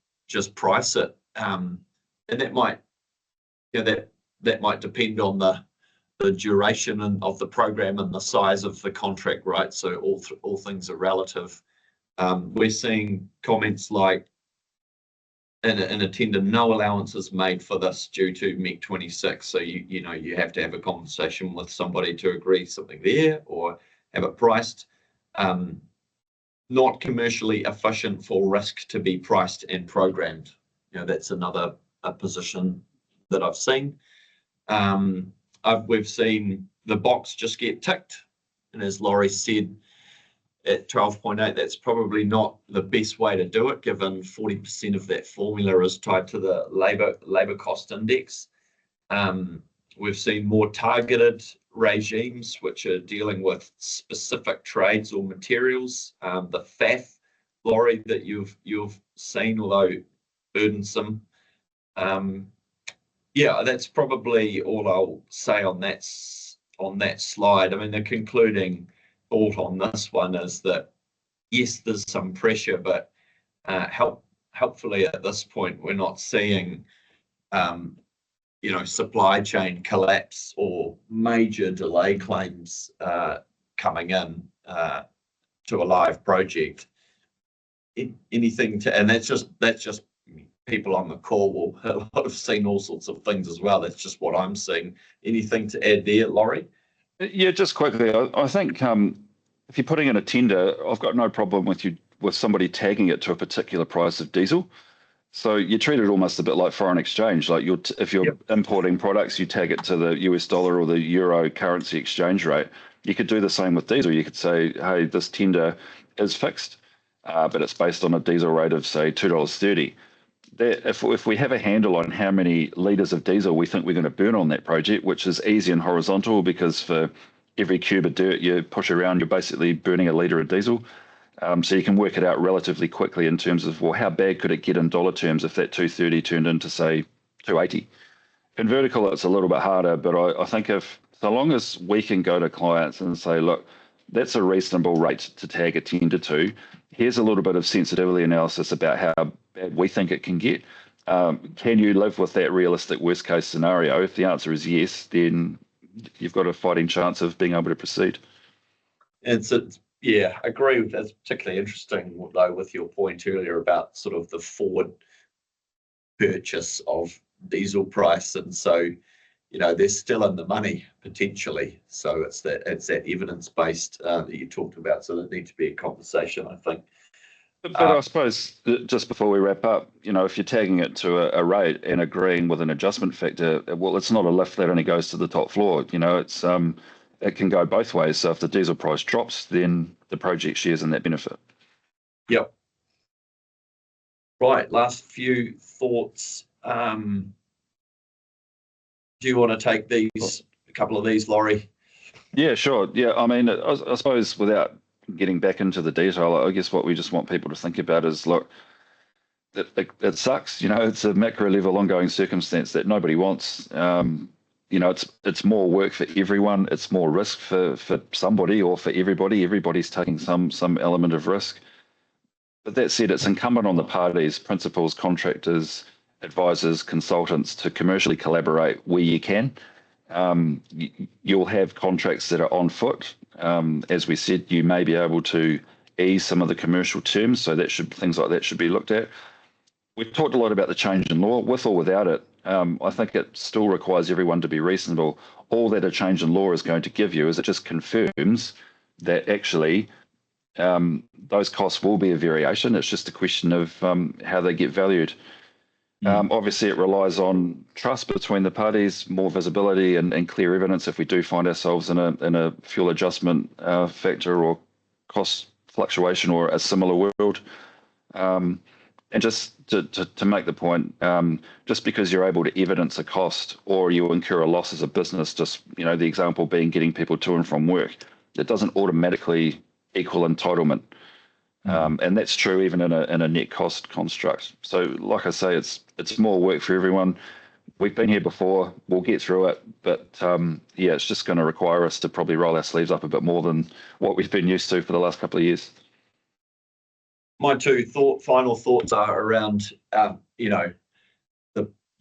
price it, and that might depend on the duration of the program and the size of the contract, right? So all things are relative. We're seeing comments like, in a tender, no allowances made for this due to MEC-26. So you have to have a conversation with somebody to agree something there, or have it priced. Not commercially efficient for risk to be priced and programmed. That's another position that I've seen. We've seen the box just get ticked, and as Lawrie said, at 12.8, that's probably not the best way to do it, given 40% of that formula is tied to the labour cost index. We've seen more targeted regimes which are dealing with specific trades or materials. The FAF, Lawrie, that you've seen, although burdensome. That's probably all I'll say on that slide. I mean, the concluding thought on this one is that, yes, there's some pressure, but helpfully at this point we're not seeing supply chain collapse or major delay claims coming in to a live project. And that's just people on the call will have seen all sorts of things as well. That's just what I'm seeing. Anything to add there, Lawrie? Yeah, just quickly, I think if you're putting in a tender, I've got no problem with somebody tagging it to a particular price of diesel. So you treat it almost a bit like foreign exchange. Like if you're importing products, you tag it to the US dollar or the euro currency exchange rate. You could do the same with diesel. You could say, hey, this tender is fixed, but it's based on a diesel rate of, say, $2.30. If we have a handle on how many litres of diesel we think we're going to burn on that project, which is easy and horizontal, because for every cube of dirt you push around, you're basically burning a litre of diesel. So you can work it out relatively quickly in terms of, well, how bad could it get in dollar terms if that 230 turned into, say, 280? In vertical, it's a little bit harder, but I think so long as we can go to clients and say, look, that's a reasonable rate to tag a tender to. Here's a little bit of sensitivity analysis about how bad we think it can get. Can you live with that realistic worst case scenario? If the answer is yes, then you've got a fighting chance of being able to proceed. Yeah, I agree with that. It's particularly interesting, though, with your point earlier about sort of the forward purchase of diesel price. And so, they're still in the money potentially. So it's that evidence-based that you talked about. So there needs to be a conversation, I think. But I suppose, just before we wrap up, if you're tagging it to a rate and agreeing with an adjustment factor, well, it's not a lift that only goes to the top floor. It's it can go both ways. So if the diesel price drops, then the project shares in that benefit. Yep. Right, last few thoughts. Do you want to take these, a couple of these, Lawrie? Yeah, sure. Yeah, I mean, I suppose without getting back into the detail, I guess what we just want people to think about is, look, it sucks. It's a macro level ongoing circumstance that nobody wants. It's more work for everyone. It's more risk for somebody or for everybody. Everybody's taking some element of risk. But that said, it's incumbent on the parties, principals, contractors, advisors, consultants to commercially collaborate where you can. You'll have contracts that are on foot. As we said, you may be able to ease some of the commercial terms, so things like that should be looked at. We've talked a lot about the change in law, with or without it. I think it still requires everyone to be reasonable. All that a change in law is going to give you is it just confirms that actually those costs will be a variation. It's just a question of how they get valued. Obviously, it relies on trust between the parties, more visibility and clear evidence if we do find ourselves in a fuel adjustment factor or cost fluctuation or a similar world. And just to make the point, just because you're able to evidence a cost or you incur a loss as a business, just the example being getting people to and from work, it doesn't automatically equal entitlement. And that's true even in a net cost construct. So like I say, it's more work for everyone. We've been here before, we'll get through it, but it's just going to require us to probably roll our sleeves up a bit more than what we've been used to for the last couple of years. My two final thoughts are around,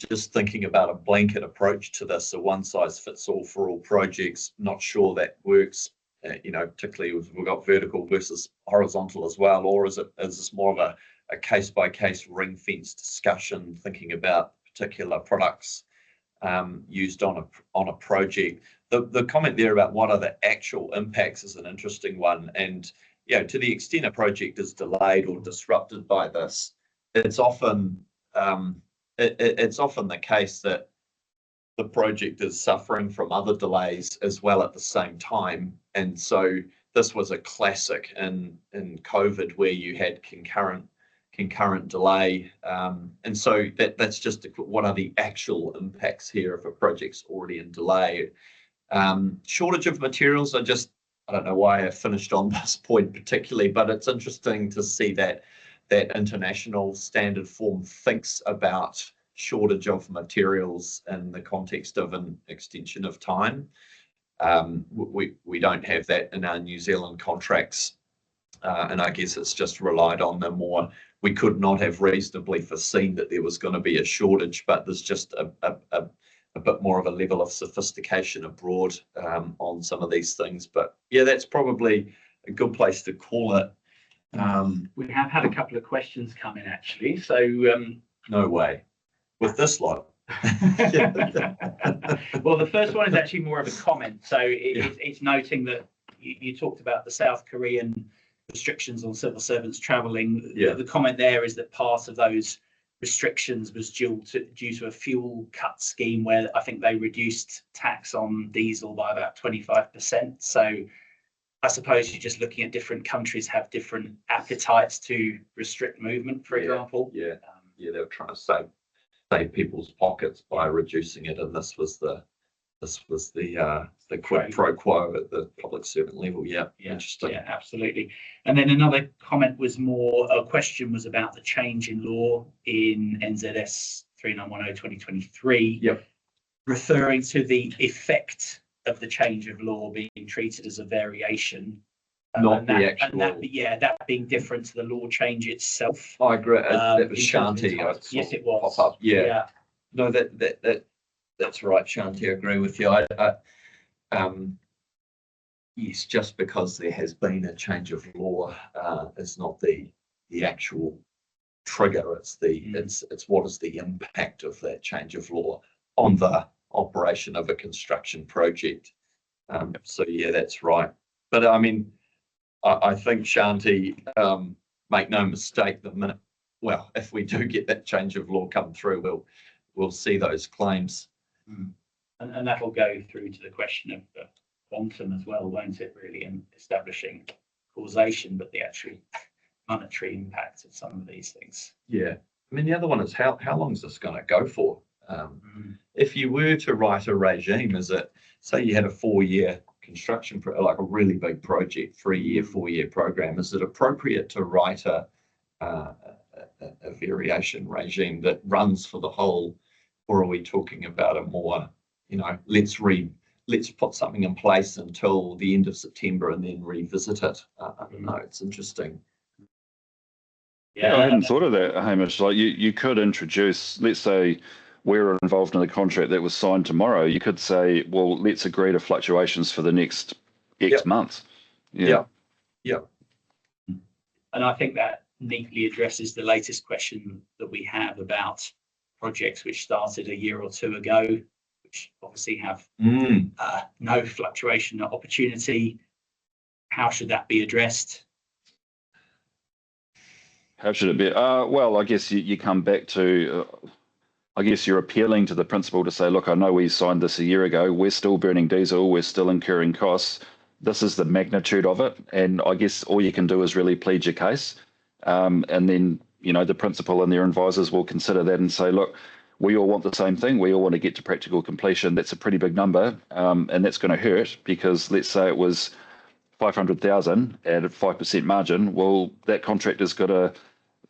just thinking about a blanket approach to this, a one size fits all for all projects. Not sure that works. Particularly if we've got vertical versus horizontal as well, or is this more of a case by case ring fence discussion, thinking about particular products used on a project. The comment there about what are the actual impacts is an interesting one, and to the extent a project is delayed or disrupted by this, it's often the case that the project is suffering from other delays as well at the same time. And so this was a classic in COVID where you had concurrent delay. And so that's just what are the actual impacts here if a project's already in delay. Shortage of materials, I don't know why I finished on this point particularly, but it's interesting to see that international standard form thinks about shortage of materials in the context of an extension of time. We don't have that in our New Zealand contracts, and I guess it's just relied on them more. We could not have reasonably foreseen that there was going to be a shortage, but there's just a bit more of a level of sophistication abroad on some of these things. But that's probably a good place to call it. We have had a couple of questions come in actually, so no way. With this lot. Well, the first one is actually more of a comment. So it's noting that you talked about the South Korean restrictions on civil servants travelling. The comment there is that part of those restrictions was due to a fuel cut scheme where I think they reduced tax on diesel by about 25%. So I suppose you're just looking at different countries have different appetites to restrict movement, for example. They were trying to save people's pockets by reducing it, and this was the quid pro quo at the public servant level. Interesting. Yeah, absolutely. And then another comment was a question was about the change in law in NZS 3910/2023, referring to the effect of the change of law being treated as a variation. Not the actual. That being different to the law change itself. I agree. That was Shanti. Yes, it was. Pop up. Yeah. No, that's right, Shanti. I agree with you. Yes, just because there has been a change of law is not the actual trigger. It's what is the impact of that change of law on the operation of a construction project. So that's right. But I mean, I think, Shanti, make no mistake, if we do get that change of law come through, we'll see those claims. And that'll go through to the question of quantum as well, won't it, really, in establishing causation, but the actual monetary impact of some of these things. Yeah. I mean, the other one is how long is this going to go for? If you were to write a regime, is it, say you had a 4-year construction, like a really big project, 3-year, 4-year program, is it appropriate to write a variation regime that runs for the whole, or are we talking about a more, let's put something in place until the end of September and then revisit it? I don't know. It's interesting. Yeah, I hadn't thought of that, Hamish. Like you could introduce, let's say we're involved in a contract that was signed tomorrow. You could say, well, let's agree to fluctuations for the next X months. Yeah. And I think that neatly addresses the latest question that we have about projects which started a year or two ago, which obviously have no fluctuation opportunity. How should that be addressed? How should it be? Well, I guess you come back to, I guess you're appealing to the principal to say, look, I know we signed this a year ago. We're still burning diesel. We're still incurring costs. This is the magnitude of it. And I guess all you can do is really plead your case. And then, the principal and their advisors will consider that and say, look, we all want the same thing. We all want to get to practical completion. That's a pretty big number. And that's going to hurt because let's say it was 500,000 at a 5% margin. Well, that contractor's got to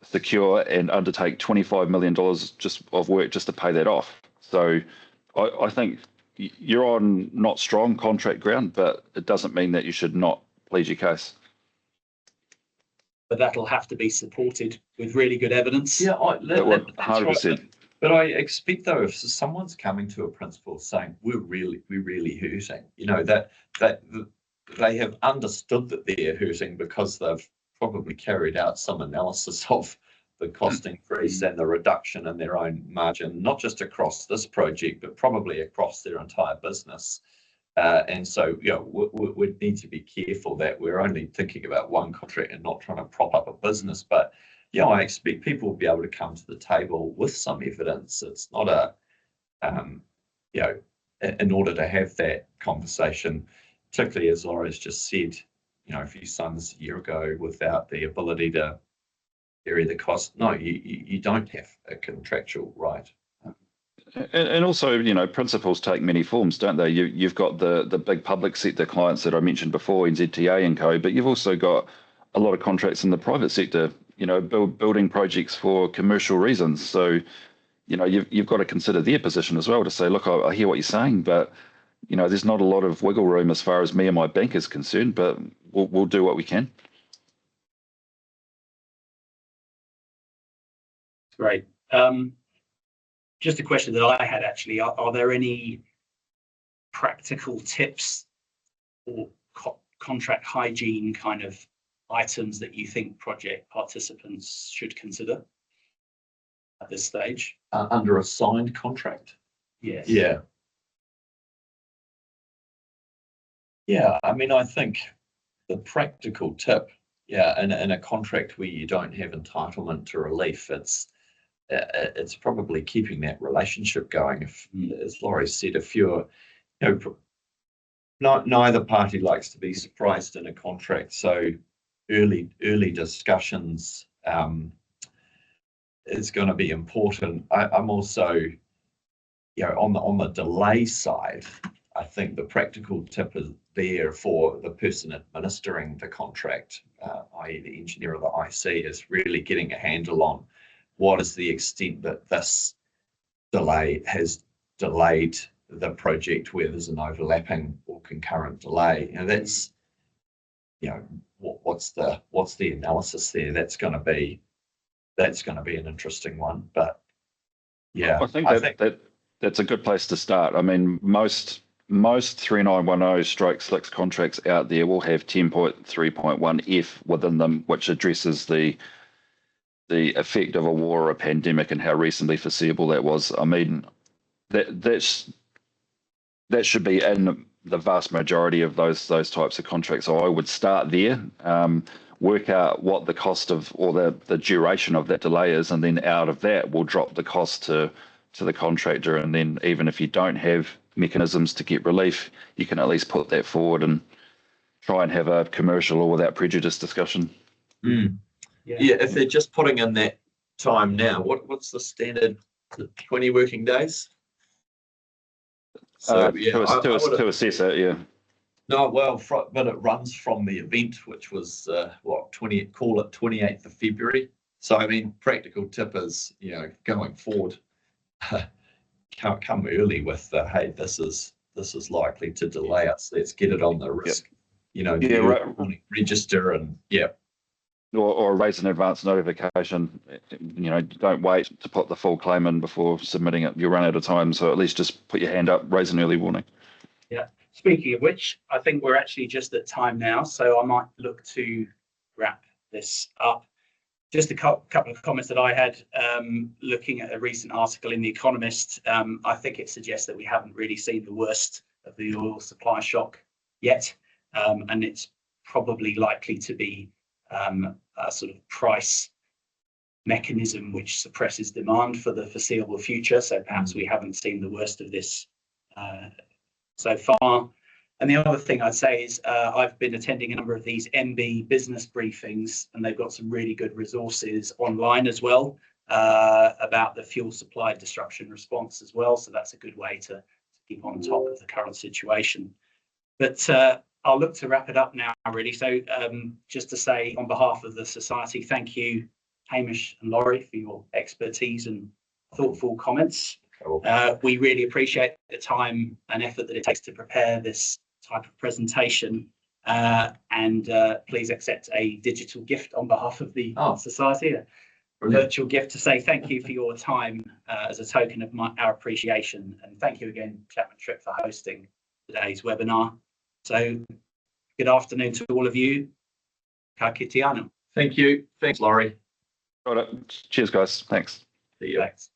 secure and undertake $25 million just of work just to pay that off. So I think you're on not strong contract ground, but it doesn't mean that you should not plead your case. But that'll have to be supported with really good evidence. Yeah, 100%. Right. But I expect though, if someone's coming to a principal saying we're really hurting, that they have understood that they're hurting because they've probably carried out some analysis of the cost increase and the reduction in their own margin, not just across this project, but probably across their entire business. And so, we need to be careful that we're only thinking about one contract and not trying to prop up a business. But I expect people will be able to come to the table with some evidence. It's not in order to have that conversation, particularly as Laurie's just said, if you signed this a year ago without the ability to vary the cost, no, you don't have a contractual right. And also, principals take many forms, don't they? You've got the big public sector clients that I mentioned before, NZTA and co, but you've also got a lot of contracts in the private sector, building projects for commercial reasons. So, you've got to consider their position as well to say, look, I hear what you're saying, but there's not a lot of wiggle room as far as me and my bank is concerned, but we'll do what we can. Great. Just a question that I had actually, are there any practical tips or contract hygiene kind of items that you think project participants should consider at this stage? Under a signed contract? Yes. Yeah, I mean, I think the practical tip, in a contract where you don't have entitlement to relief, it's probably keeping that relationship going. If, as Lawrie said, if you're, neither party likes to be surprised in a contract, so early discussions is going to be important. I'm also, on the delay side, I think the practical tip is there for the person administering the contract, i.e. the engineer or the IC, is really getting a handle on what is the extent that this delay has delayed the project where there's an overlapping or concurrent delay. That's, what's the analysis there? That's going to be an interesting one. But I think that's a good place to start. I mean, most 3910/6 contracts out there will have 10.3.1F within them, which addresses the effect of a war or a pandemic and how reasonably foreseeable that was. I mean, that should be in the vast majority of those types of contracts. So I would start there, work out what the cost of or the duration of that delay is, and then out of that we'll drop the cost to the contractor. And then even if you don't have mechanisms to get relief, you can at least put that forward and try and have a commercial or without prejudice discussion. Yeah, if they're just putting in that time now, what's the standard? 20 working days? So to assess it, yeah. No, well, but it runs from the event, which was what, 28th of February. So I mean, practical tip is, going forward, come early with hey, this is likely to delay us. Let's get it on the risk, register and Or raise an advance notification. Don't wait to put the full claim in before submitting it. You'll run out of time, so at least just put your hand up, raise an early warning. Yeah. Speaking of which, I think we're actually just at time now, so I might look to wrap this up. Just a couple of comments that I had looking at a recent article in The Economist. I think it suggests that we haven't really seen the worst of the oil supply shock yet, and it's probably likely to be a sort of price mechanism which suppresses demand for the foreseeable future. So perhaps we haven't seen the worst of this so far. And the other thing I'd say is I've been attending a number of these MB business briefings, and they've got some really good resources online as well about the fuel supply disruption response as well. So that's a good way to keep on top of the current situation. But I'll look to wrap it up now, really. So just to say, on behalf of the Society, thank you, Hamish and Lawrie, for your expertise and thoughtful comments. We really appreciate the time and effort that it takes to prepare this type of presentation, and please accept a digital gift on behalf of the Society, a virtual gift to say thank you for your time as a token of our appreciation. And thank you again, Chapman Tripp, for hosting today's webinar. So good afternoon to all of you. Ka kite anō. Thank you. Thanks, Lawrie. Cheers, guys. Thanks. See you. Thanks.